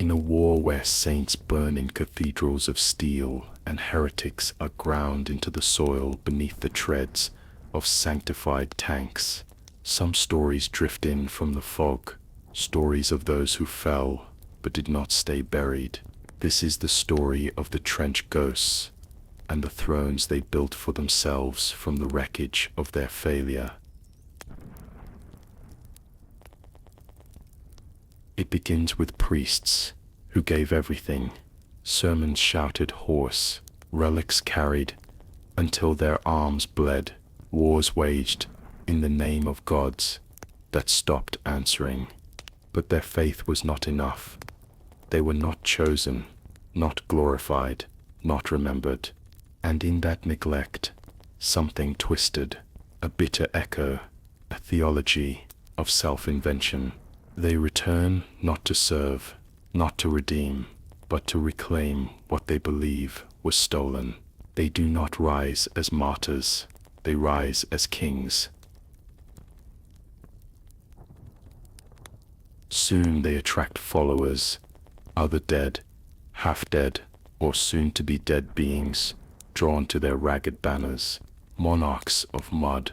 In a war where saints burn in cathedrals of steel and heretics are ground into the soil beneath the treads of sanctified tanks, some stories drift in from the fog, stories of those who fell but did not stay buried. This is the story of the Trench Ghosts and the thrones they built for themselves from the wreckage of their failure. It begins with priests who gave everything, sermons shouted hoarse, relics carried until their arms bled, wars waged in the name of gods that stopped answering. But their faith was not enough. They were not chosen, not glorified, not remembered. And in that neglect, something twisted, a bitter echo, a theology of self-invention. They return not to serve, not to redeem, but to reclaim what they believe was stolen. They do not rise as martyrs, they rise as kings. Soon they attract followers, other dead, half-dead, or soon-to-be dead beings, drawn to their ragged banners, monarchs of mud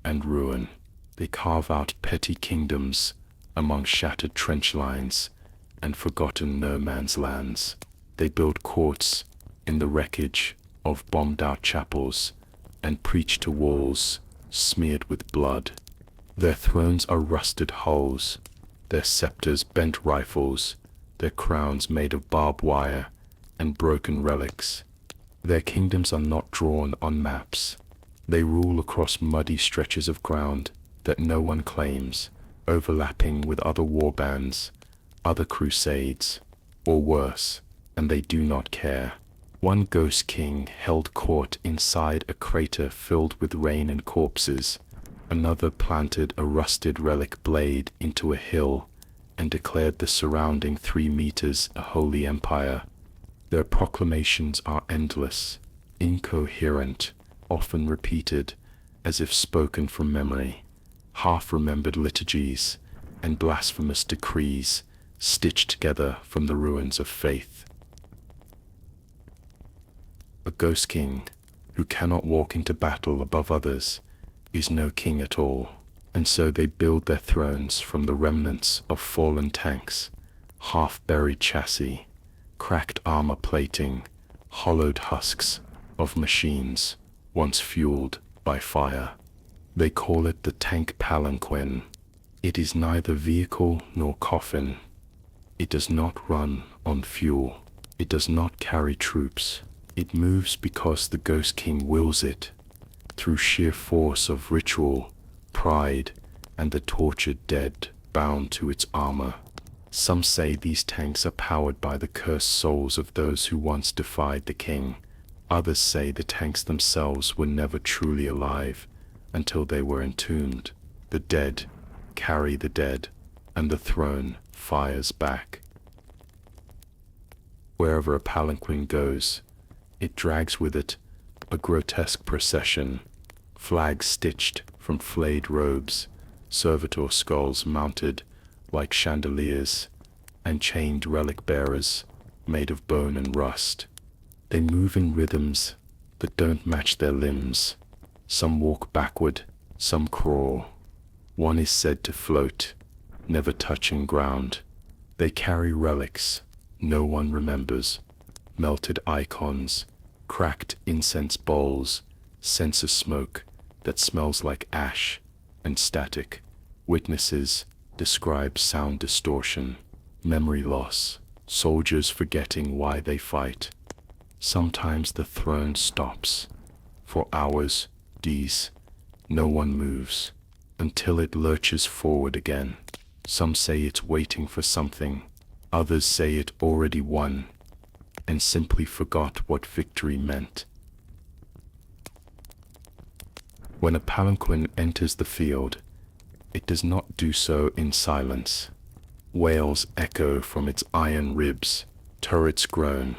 and ruin. They carve out petty kingdoms among shattered trench lines and forgotten no-man's lands. They build courts in the wreckage of bombed-out chapels and preach to walls smeared with blood. Their thrones are rusted hulls, their scepters bent rifles, their crowns made of barbed wire and broken relics. Their kingdoms are not drawn on maps. They rule across muddy stretches of ground that no one claims, overlapping with other warbands, other crusades, or worse, and they do not care. One ghost king held court inside a crater filled with rain and corpses. Another planted a rusted relic blade into a hill and declared the surrounding 3 meters a holy empire. Their proclamations are endless, incoherent, often repeated as if spoken from memory, half-remembered liturgies and blasphemous decrees stitched together from the ruins of faith. A ghost king who cannot walk into battle above others is no king at all, and so they build their thrones from the remnants of fallen tanks, half-buried chassis, cracked armor plating, hollowed husks of machines once fueled by fire. They call it the Tank Palanquin. It is neither vehicle nor coffin. It does not run on fuel. It does not carry troops. It moves because the Ghost King wills it, through sheer force of ritual, pride, and the tortured dead bound to its armor. Some say these tanks are powered by the cursed souls of those who once defied the king. Others say the tanks themselves were never truly alive until they were entombed. The dead carry the dead, and the throne fires back. Wherever a palanquin goes, it drags with it a grotesque procession, flags stitched from flayed robes, servitor skulls mounted like chandeliers, and chained relic bearers made of bone and rust. They move in rhythms that don't match their limbs. Some walk backward, some crawl. One is said to float, never touching ground. They carry relics no one remembers, melted icons, cracked incense bowls, censer smoke that smells like ash and static. Witnesses describe sound distortion, memory loss, soldiers forgetting why they fight. Sometimes the throne stops. For hours, days, no one moves, until it lurches forward again. Some say it's waiting for something, others say it already won, and simply forgot what victory meant. When a palanquin enters the field, it does not do so in silence. Wails echo from its iron ribs, turrets groan,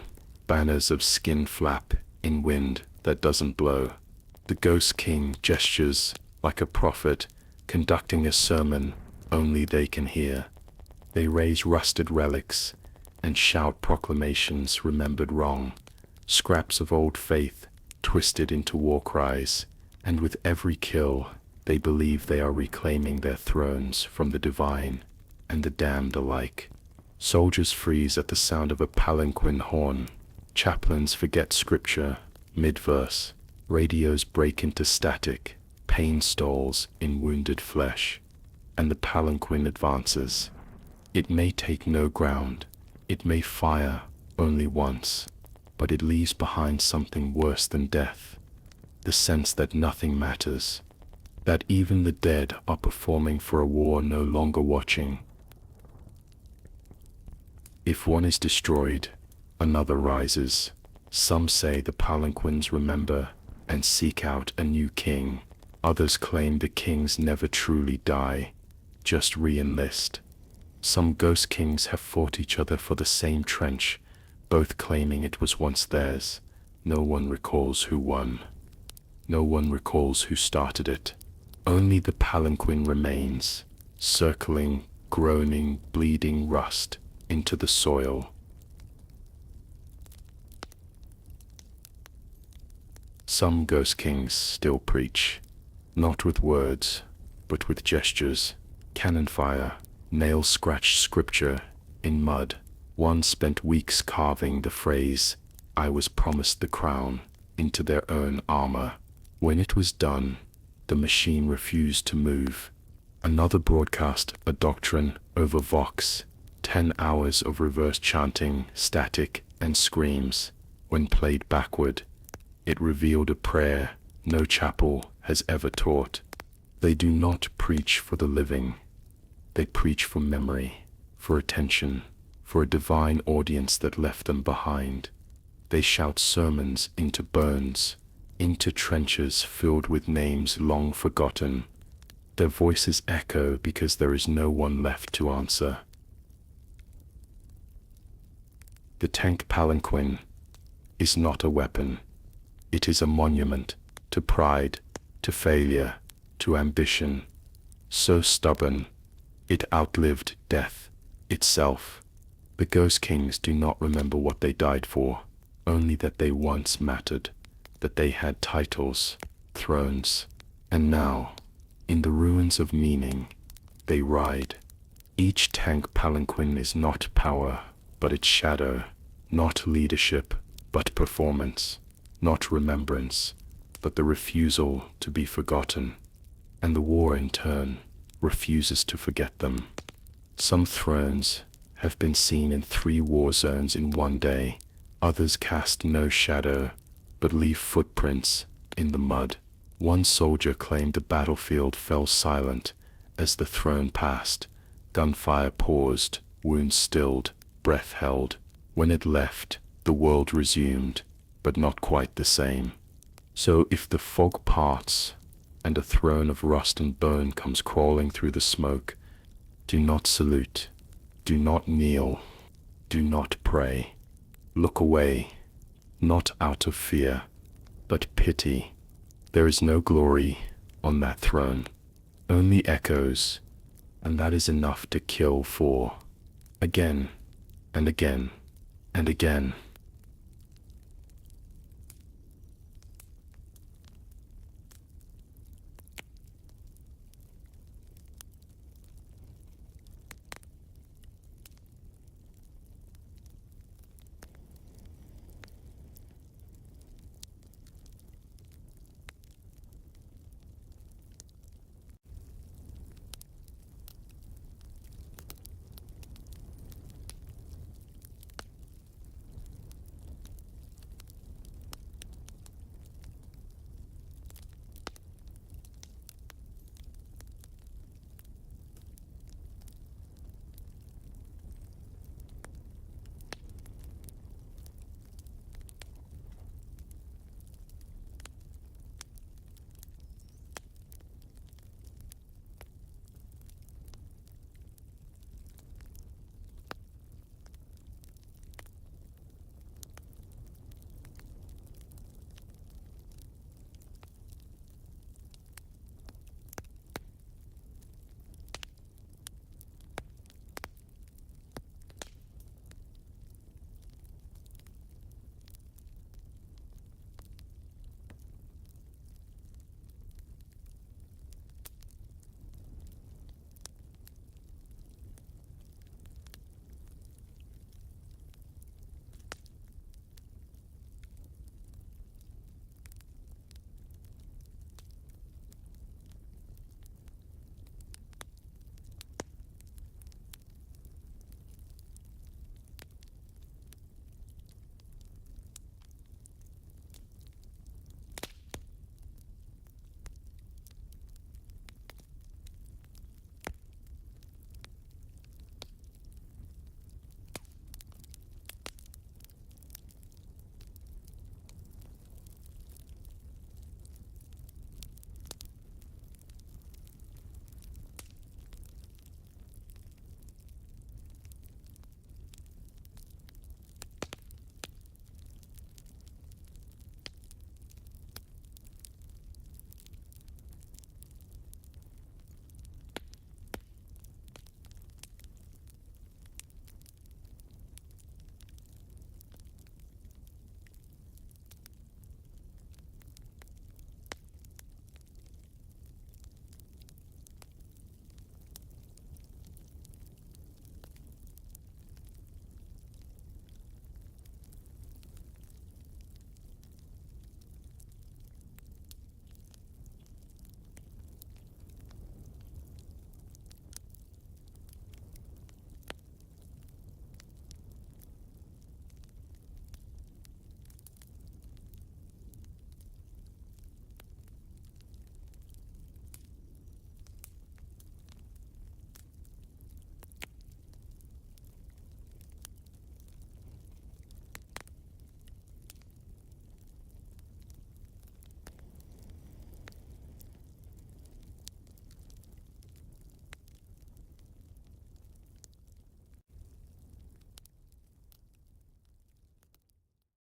banners of skin flap in wind that doesn't blow. The Ghost King gestures like a prophet conducting a sermon only they can hear. They raise rusted relics and shout proclamations remembered wrong, scraps of old faith twisted into war cries, and with every kill they believe they are reclaiming their thrones from the divine and the damned alike. Soldiers freeze at the sound of a palanquin horn, chaplains forget scripture mid-verse, radios break into static, pain stalls in wounded flesh, and the palanquin advances. It may take no ground, it may fire only once, but it leaves behind something worse than death, the sense that nothing matters, that even the dead are performing for a war no longer watching. If one is destroyed, another rises. Some say the palanquins remember and seek out a new king. Others claim the kings never truly die, just re-enlist. Some ghost kings have fought each other for the same trench, both claiming it was once theirs. No one recalls who won. No one recalls who started it. Only the palanquin remains, circling, groaning, bleeding rust into the soil. Some ghost kings still preach, not with words, but with gestures, cannon fire, nail-scratched scripture in mud. One spent weeks carving the phrase, "I was promised the crown," into their own armor. When it was done, the machine refused to move. Another broadcast a doctrine over Vox, 10 hours of reverse chanting, static, and screams. When played backward, it revealed a prayer no chapel has ever taught. They do not preach for the living. They preach for memory, for attention, for a divine audience that left them behind. They shout sermons into bones, into trenches filled with names long forgotten. Their voices echo because there is no one left to answer. The tank palanquin is not a weapon. It is a monument to pride, to failure, to ambition. So stubborn, it outlived death itself. The ghost kings do not remember what they died for, only that they once mattered, that they had titles, thrones, and now, in the ruins of meaning, they ride. Each tank palanquin is not power, but its shadow, not leadership, but performance, not remembrance, but the refusal to be forgotten. And the war in turn refuses to forget them. Some thrones have been seen in 3 war zones in one day. Others cast no shadow, but leave footprints in the mud. One soldier claimed the battlefield fell silent as the throne passed. Gunfire paused, wounds stilled, breath held. When it left, the world resumed, but not quite the same. So if the fog parts, and a throne of rust and bone comes crawling through the smoke, do not salute, do not kneel, do not pray. Look away, not out of fear, but pity. There is no glory on that throne, only echoes, and that is enough to kill for again and again and again.